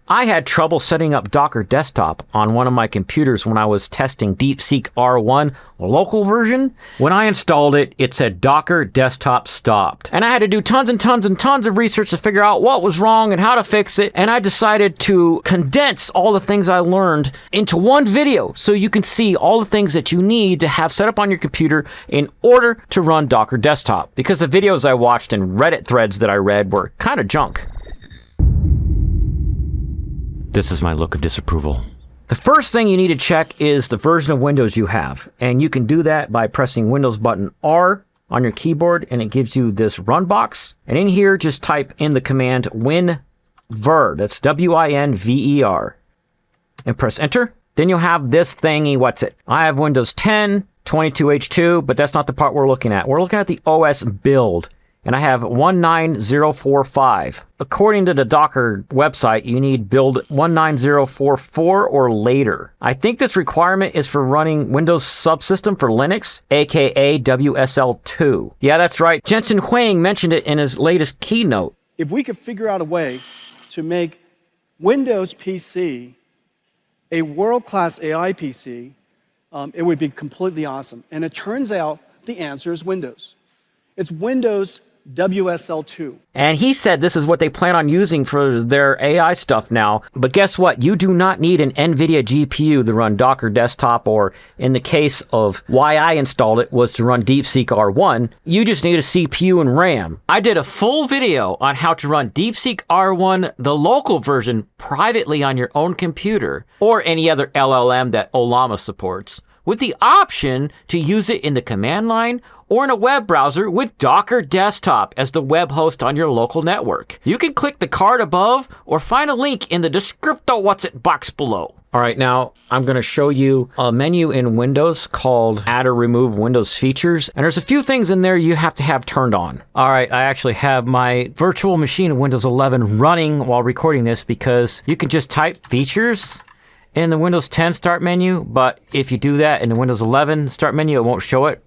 I had trouble setting up Docker Desktop on one of my computers when I was testing DeepSeek R1 local version. When I installed it, it said Docker Desktop stopped. And I had to do tons and tons and tons of research to figure out what was wrong and how to fix it. And I decided to condense all the things I learned into one video so you can see all the things that you need to have set up on your computer in order to run Docker Desktop. Because the videos I watched and Reddit threads that I read were kind of junk. This is my look of disapproval. The first thing you need to check is the version of Windows you have. And you can do that by pressing Windows button R on your keyboard, and it gives you this run box. And in here, just type in the command winver, that's W-I-N-V-E-R, and press enter. Then you'll have this thingy, what's it? I have Windows 10, 22H2, but that's not the part we're looking at. We're looking at the OS build. And I have 19045. According to the Docker website, you need build 19044 or later. I think this requirement is for running Windows Subsystem for Linux, aka WSL2. Yeah, that's right. Jensen Huang mentioned it in his latest keynote. If we could figure out a way to make Windows PC a world-class AI PC, it would be completely awesome. And it turns out the answer is Windows. It's Windows WSL2. And he said this is what they plan on using for their AI stuff now. But guess what? You do not need an NVIDIA GPU to run Docker Desktop, or in the case of why I installed it was to run DeepSeek R1. You just need a CPU and RAM. I did a full video on how to run DeepSeek R1, the local version, privately on your own computer, or any other LLM that Ollama supports, with the option to use it in the command line or in a web browser with Docker Desktop as the web host on your local network. You can click the card above or find a link in the descripto what's it box below. All right, now I'm going to show you a menu in Windows called Add or Remove Windows Features. And there's a few things in there you have to have turned on. All right, I actually have my virtual machine of Windows 11 running while recording this because you can just type features in the Windows 10 start menu, but if you do that in the Windows 11 start menu, it won't show it.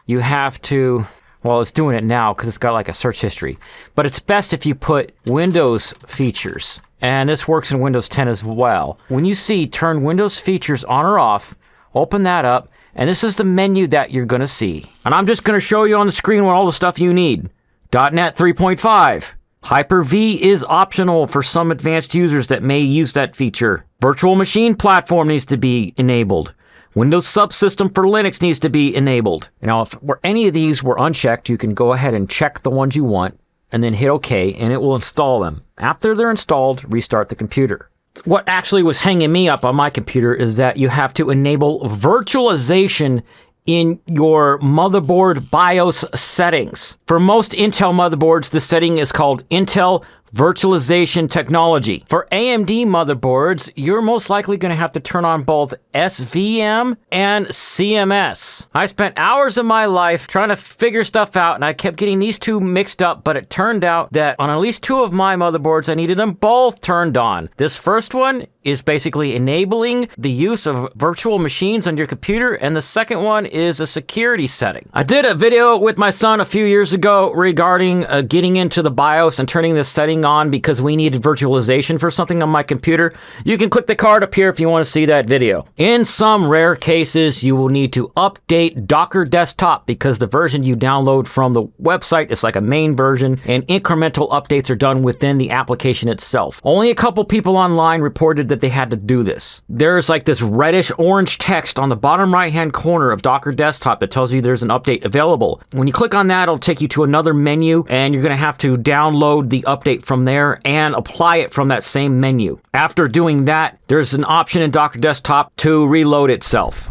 You have to, well, it's doing it now because it's got like a search history, but it's best if you put Windows features, and this works in Windows 10 as well. When you see turn Windows features on or off, open that up, and this is the menu that you're going to see. And I'm just going to show you on the screen what all the stuff you need. .NET 3.5. Hyper-V is optional for some advanced users that may use that feature. Virtual machine platform needs to be enabled. Windows Subsystem for Linux needs to be enabled. Now, if any of these were unchecked, you can go ahead and check the ones you want and then hit OK, and it will install them. After they're installed, restart the computer. What actually was hanging me up on my computer is that you have to enable virtualization in your motherboard BIOS settings. For most Intel motherboards, the setting is called Intel Virtualization Technology. For AMD motherboards, you're most likely going to have to turn on both SVM and CMS. I spent hours of my life trying to figure stuff out, and I kept getting these two mixed up, but it turned out that on at least two of my motherboards, I needed them both turned on. This first one is basically enabling the use of virtual machines on your computer, and the second one is a security setting. I did a video with my son a few years ago regarding getting into the BIOS and turning this setting on because we needed virtualization for something on my computer. You can click the card up here if you want to see that video. In some rare cases, you will need to update Docker Desktop because the version you download from the website is like a main version, and incremental updates are done within the application itself. Only a couple people online reported that they had to do this. There's like this reddish orange text on the bottom right hand corner of Docker Desktop that tells you there's an update available. When you click on that, it'll take you to another menu, and you're going to have to download the update from there and apply it from that same menu. After doing that, there's an option in Docker Desktop to reload itself.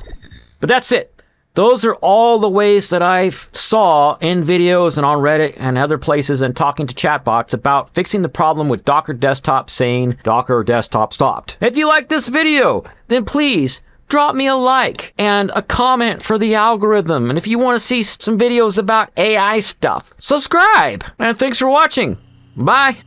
But that's it. Those are all the ways that I saw in videos and on Reddit and other places and talking to chatbots about fixing the problem with Docker Desktop saying Docker Desktop stopped. If you like this video, then please drop me a like and a comment for the algorithm. And if you want to see some videos about AI stuff, subscribe. And thanks for watching. Bye.